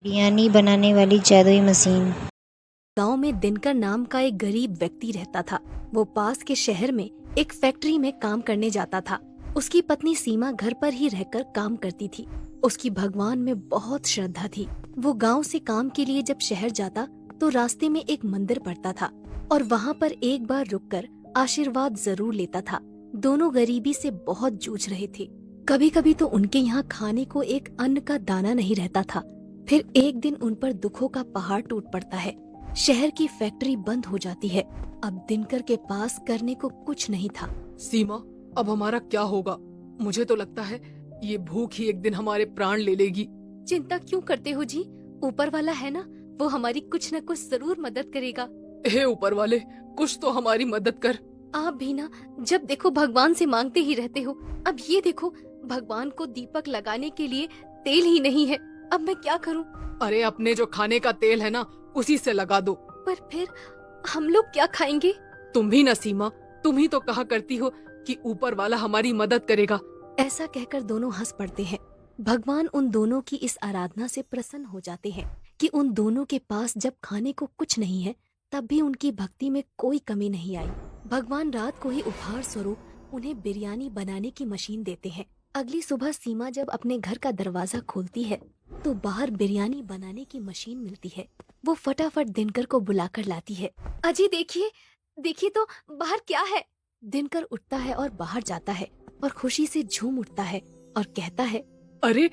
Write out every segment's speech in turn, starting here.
बिरयानी बनाने वाली जादुई मशीन। गांव में दिनकर नाम का एक गरीब व्यक्ति रहता था। वो पास के शहर में एक फैक्ट्री में काम करने जाता था। उसकी पत्नी सीमा घर पर ही रहकर काम करती थी। उसकी भगवान में बहुत श्रद्धा थी। वो गांव से काम के लिए जब शहर जाता तो रास्ते में एक मंदिर पड़ता था और वहाँ पर एक बार रुककर आशीर्वाद जरूर लेता था। दोनों गरीबी से बहुत जूझ रहे थे। कभी कभी तो उनके यहाँ खाने को एक अन्न का दाना नहीं रहता था। फिर एक दिन उन पर दुखों का पहाड़ टूट पड़ता है। शहर की फैक्ट्री बंद हो जाती है। अब दिनकर के पास करने को कुछ नहीं था। सीमा, अब हमारा क्या होगा? मुझे तो लगता है ये भूख ही एक दिन हमारे प्राण ले लेगी। चिंता क्यों करते हो जी? ऊपर वाला है ना, वो हमारी कुछ न कुछ जरूर मदद करेगा। हे ऊपर वाले, कुछ तो हमारी मदद कर। आप भी ना जब देखो भगवान से मांगते ही रहते हो। अब ये देखो, भगवान को दीपक लगाने के लिए तेल ही नहीं है। अब मैं क्या करूं? अरे अपने जो खाने का तेल है ना, उसी से लगा दो। पर फिर हम लोग क्या खाएंगे? तुम भी ना सीमा, तुम ही तो कहा करती हो कि ऊपर वाला हमारी मदद करेगा। ऐसा कहकर दोनों हंस पड़ते हैं। भगवान उन दोनों की इस आराधना से प्रसन्न हो जाते हैं कि उन दोनों के पास जब खाने को कुछ नहीं है तब भी उनकी भक्ति में कोई कमी नहीं आई। भगवान रात को ही उपहार स्वरूप उन्हें बिरयानी बनाने की मशीन देते हैं। अगली सुबह सीमा जब अपने घर का दरवाजा खोलती है तो बाहर बिरयानी बनाने की मशीन मिलती है। वो फटाफट दिनकर को बुलाकर लाती है। अजी देखिए, देखिए तो बाहर क्या है। दिनकर उठता है और बाहर जाता है और खुशी से झूम उठता है और कहता है, अरे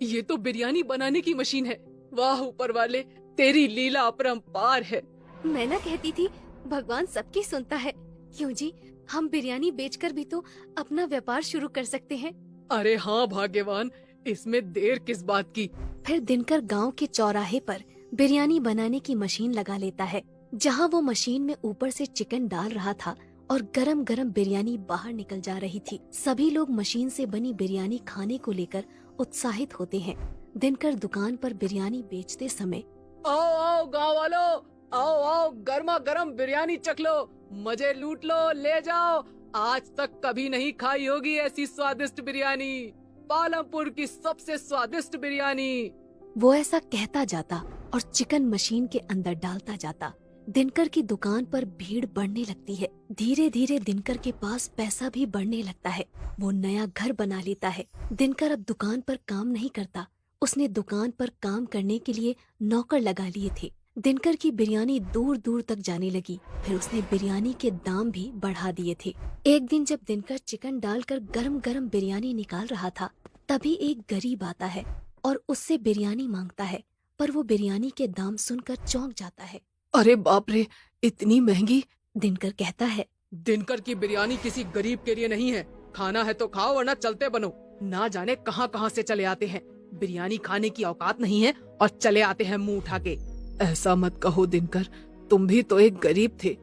ये तो बिरयानी बनाने की मशीन है। वाह ऊपर वाले, तेरी लीला अपरंपार है। मैं ना कहती थी भगवान सबकी सुनता है। क्यों जी, हम बिरयानी बेचकर भी तो अपना व्यापार शुरू कर सकते हैं। अरे हाँ भाग्यवान, इसमें देर किस बात की। फिर दिनकर गांव के चौराहे पर बिरयानी बनाने की मशीन लगा लेता है। जहां वो मशीन में ऊपर से चिकन डाल रहा था और गरम गरम बिरयानी बाहर निकल जा रही थी। सभी लोग मशीन से बनी बिरयानी खाने को लेकर उत्साहित होते हैं। दिनकर दुकान पर बिरयानी बेचते समय, आओ आओ गाँव वालों, आओ आओ, गर्मा गर्म बिरयानी चख लो, मजे लूट लो, ले जाओ। आज तक कभी नहीं खाई होगी ऐसी स्वादिष्ट बिरयानी, पालमपुर की सबसे स्वादिष्ट बिरयानी। वो ऐसा कहता जाता और चिकन मशीन के अंदर डालता जाता। दिनकर की दुकान पर भीड़ बढ़ने लगती है। धीरे धीरे दिनकर के पास पैसा भी बढ़ने लगता है। वो नया घर बना लेता है। दिनकर अब दुकान पर काम नहीं करता। उसने दुकान पर काम करने के लिए नौकर लगा लिए थे। दिनकर की बिरयानी दूर दूर तक जाने लगी। फिर उसने बिरयानी के दाम भी बढ़ा दिए थे। एक दिन जब दिनकर चिकन डालकर गरम गरम बिरयानी निकाल रहा था, तभी एक गरीब आता है और उससे बिरयानी मांगता है। पर वो बिरयानी के दाम सुनकर चौंक जाता है। अरे बाप रे, इतनी महंगी। दिनकर कहता है, दिनकर की बिरयानी किसी गरीब के लिए नहीं है। खाना है तो खाओ वरना चलते बनो। ना जाने कहां कहां से चले आते हैं। बिरयानी खाने की औकात नहीं है और चले आते हैं मुंह उठा के। ऐसा मत कहो दिनकर, तुम भी तो एक गरीब थे।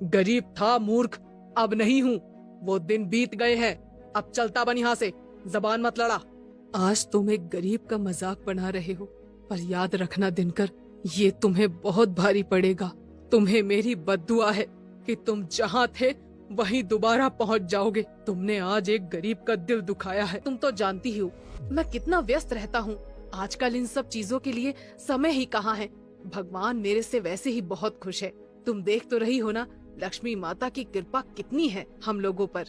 गरीब था मूर्ख, अब नहीं हूँ। वो दिन बीत गए हैं। अब चलता बन यहाँ से, जबान मत लड़ा। आज तुम एक गरीब का मजाक बना रहे हो, पर याद रखना दिनकर, ये तुम्हें बहुत भारी पड़ेगा। तुम्हें मेरी बद्दुआ है कि तुम जहाँ थे वहीं दोबारा पहुँच जाओगे। तुमने आज एक गरीब का दिल दुखाया है। तुम तो जानती ही हो मैं कितना व्यस्त रहता हूँ। आजकल इन सब चीजों के लिए समय ही कहाँ है। भगवान मेरे से वैसे ही बहुत खुश है। तुम देख तो रही हो ना, लक्ष्मी माता की कृपा कितनी है हम लोगों पर।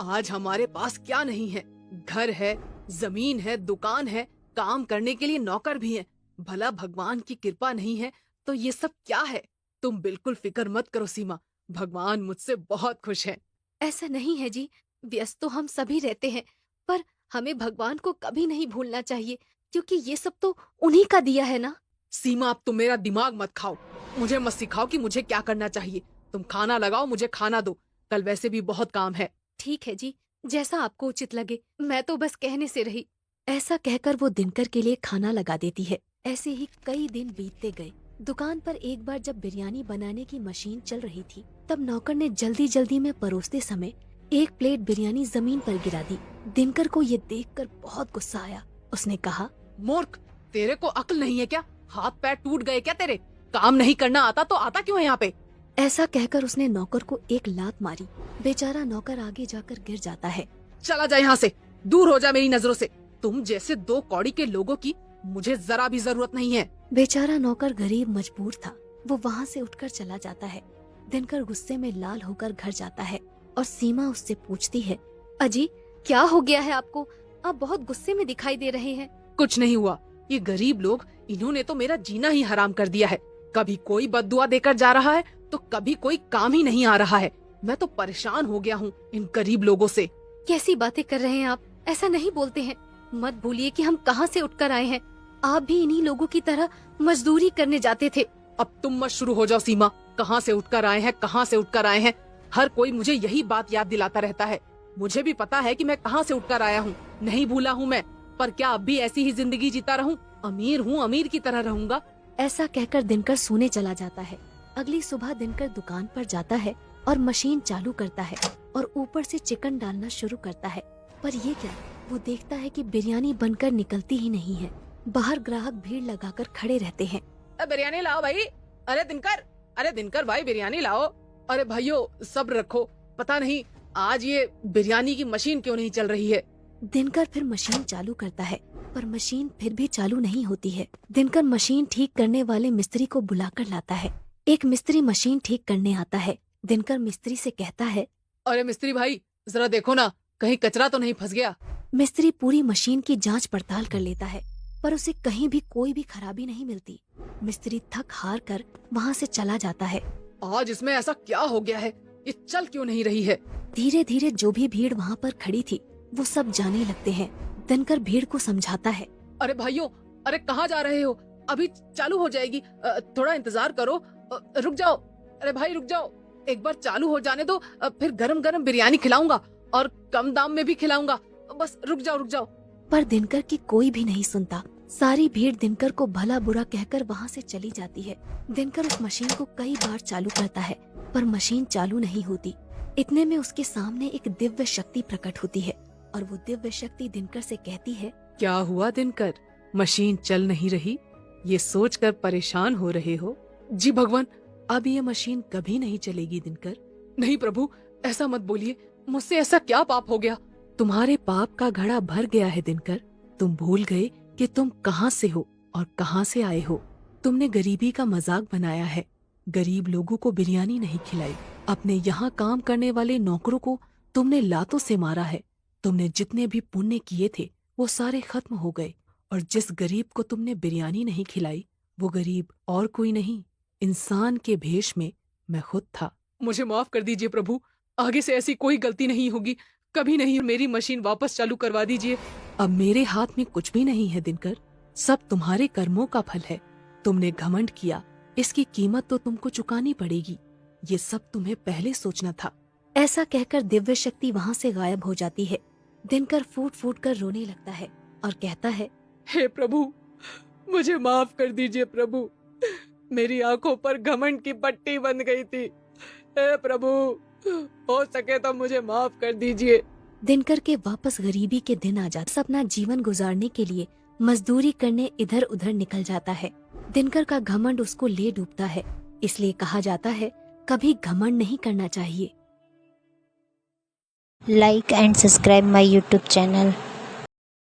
आज हमारे पास क्या नहीं है? घर है, जमीन है, दुकान है, काम करने के लिए नौकर भी है। भला भगवान की कृपा नहीं है तो ये सब क्या है? तुम बिल्कुल फिक्र मत करो सीमा, भगवान मुझसे बहुत खुश है। ऐसा नहीं है जी, व्यस्त तो हम सभी रहते हैं, पर हमें भगवान को कभी नहीं भूलना चाहिए, क्योंकि ये सब तो उन्हीं का दिया है ना। सीमा, अब तुम मेरा दिमाग मत खाओ। मुझे मत सिखाओ कि मुझे क्या करना चाहिए। तुम खाना लगाओ, मुझे खाना दो। कल वैसे भी बहुत काम है। ठीक है जी, जैसा आपको उचित लगे। मैं तो बस कहने से रही। ऐसा कहकर वो दिनकर के लिए खाना लगा देती है। ऐसे ही कई दिन बीतते गए। दुकान पर एक बार जब बिरयानी बनाने की मशीन चल रही थी, तब नौकर ने जल्दी जल्दी में परोसते समय एक प्लेट बिरयानी जमीन पर गिरा दी। दिनकर को ये देखकर बहुत गुस्सा आया। उसने कहा, मूर्ख, तेरे को अक्ल नहीं है क्या? हाथ पैर टूट गए क्या तेरे? काम नहीं करना आता तो आता क्यों है यहाँ पे? ऐसा कहकर उसने नौकर को एक लात मारी। बेचारा नौकर आगे जाकर गिर जाता है। चला जा यहाँ से, दूर हो जा मेरी नजरों से। तुम जैसे दो कौड़ी के लोगों की मुझे जरा भी जरूरत नहीं है। बेचारा नौकर गरीब मजबूर था, वो वहाँ से उठकर चला जाता है। दिनकर गुस्से में लाल होकर घर जाता है और सीमा उससे पूछती है, अजी क्या हो गया है आपको? आप बहुत गुस्से में दिखाई दे रहे हैं। कुछ नहीं हुआ, ये गरीब लोग, इन्होंने तो मेरा जीना ही हराम कर दिया है। कभी कोई बद्दुआ देकर जा रहा है तो कभी कोई काम ही नहीं आ रहा है। मैं तो परेशान हो गया हूँ इन गरीब लोगों से। कैसी बातें कर रहे हैं आप? ऐसा नहीं बोलते हैं। मत भूलिए कि हम कहाँ से उठकर आए हैं। आप भी इन्हीं लोगों की तरह मजदूरी करने जाते थे। अब तुम मत शुरू हो जाओ सीमा, कहाँ से उठकर आए हैं, कहाँ से उठकर आए हैं। हर कोई मुझे यही बात याद दिलाता रहता है। मुझे भी पता है कि मैं कहाँ से उठकर आया हूँ, नहीं भूला हूँ मैं। पर क्या अब भी ऐसी ही जिंदगी जीता रहूं? अमीर हूँ, अमीर की तरह रहूंगा। ऐसा कहकर दिनकर सोने चला जाता है। अगली सुबह दिनकर दुकान पर जाता है और मशीन चालू करता है और ऊपर से चिकन डालना शुरू करता है। पर ये क्या, वो देखता है कि बिरयानी बनकर निकलती ही नहीं है। बाहर ग्राहक भीड़ लगाकर खड़े रहते हैं। बिरयानी लाओ भाई। अरे दिनकर भाई बिरयानी लाओ। अरे भाइयों सब्र रखो, पता नहीं आज ये बिरयानी की मशीन क्यों नहीं चल रही है। दिनकर फिर मशीन चालू करता है पर मशीन फिर भी चालू नहीं होती है। दिनकर मशीन ठीक करने वाले मिस्त्री को बुलाकर लाता है। एक मिस्त्री मशीन ठीक करने आता है। दिनकर मिस्त्री से कहता है, अरे मिस्त्री भाई जरा देखो ना, कहीं कचरा तो नहीं फंस गया। मिस्त्री पूरी मशीन की जांच पड़ताल कर लेता है पर उसे कहीं भी कोई भी खराबी नहीं मिलती। मिस्त्री थक हार कर वहाँ से चला जाता है। आज इसमें ऐसा क्या हो गया है, ये चल क्यों नहीं रही है। धीरे धीरे जो भी भीड़ वहाँ पर खड़ी थी वो सब जाने लगते हैं। दिनकर भीड़ को समझाता है, अरे भाइयों, अरे कहाँ जा रहे हो, अभी चालू हो जाएगी, थोड़ा इंतजार करो। रुक जाओ, अरे भाई रुक जाओ, एक बार चालू हो जाने दो, फिर गरम गरम बिरयानी खिलाऊंगा और कम दाम में भी खिलाऊंगा। बस रुक जाओ। पर दिनकर की कोई भी नहीं सुनता। सारी भीड़ दिनकर को भला बुरा कहकर वहाँ से चली जाती है। दिनकर उस मशीन को कई बार चालू करता है पर मशीन चालू नहीं होती। इतने में उसके सामने एक दिव्य शक्ति प्रकट होती है और वो दिव्य शक्ति दिनकर से कहती है, क्या हुआ दिनकर, मशीन चल नहीं रही, ये सोचकर परेशान हो रहे हो? जी भगवान, अब ये मशीन कभी नहीं चलेगी दिनकर। नहीं प्रभु, ऐसा मत बोलिए, मुझसे ऐसा क्या पाप हो गया? तुम्हारे पाप का घड़ा भर गया है दिनकर। तुम भूल गए कि तुम कहाँ से हो और कहाँ से आए हो। तुमने गरीबी का मजाक बनाया है, गरीब लोगों को बिरयानी नहीं खिलाई। अपने यहाँ काम करने वाले नौकरों को तुमने लातों से मारा है। तुमने जितने भी पुण्य किए थे वो सारे खत्म हो गए और जिस गरीब को तुमने बिरयानी नहीं खिलाई वो गरीब और कोई नहीं, इंसान के भेष में मैं खुद था। मुझे माफ कर दीजिए प्रभु, आगे से ऐसी कोई गलती नहीं होगी, कभी नहीं। मेरी मशीन वापस चालू करवा दीजिए। अब मेरे हाथ में कुछ भी नहीं है दिनकर, सब तुम्हारे कर्मों का फल है। तुमने घमंड किया, इसकी कीमत तो तुमको चुकानी पड़ेगी। ये सब तुम्हें पहले सोचना था। ऐसा कहकर दिव्य शक्ति वहाँ से गायब हो जाती है। दिनकर फूट फूट कर रोने लगता है और कहता है, हे प्रभु, मुझे माफ कर दीजिए प्रभु, मेरी आंखों पर घमंड की पट्टी बंध गई थी। हे प्रभु, हो सके तो मुझे माफ कर दीजिए। दिनकर के वापस गरीबी के दिन आ जाते। अपना जीवन गुजारने के लिए मजदूरी करने इधर उधर निकल जाता है। दिनकर का घमंड उसको ले डूबता है। इसलिए कहा जाता है, कभी घमंड नहीं करना चाहिए। Like and subscribe my YouTube channel.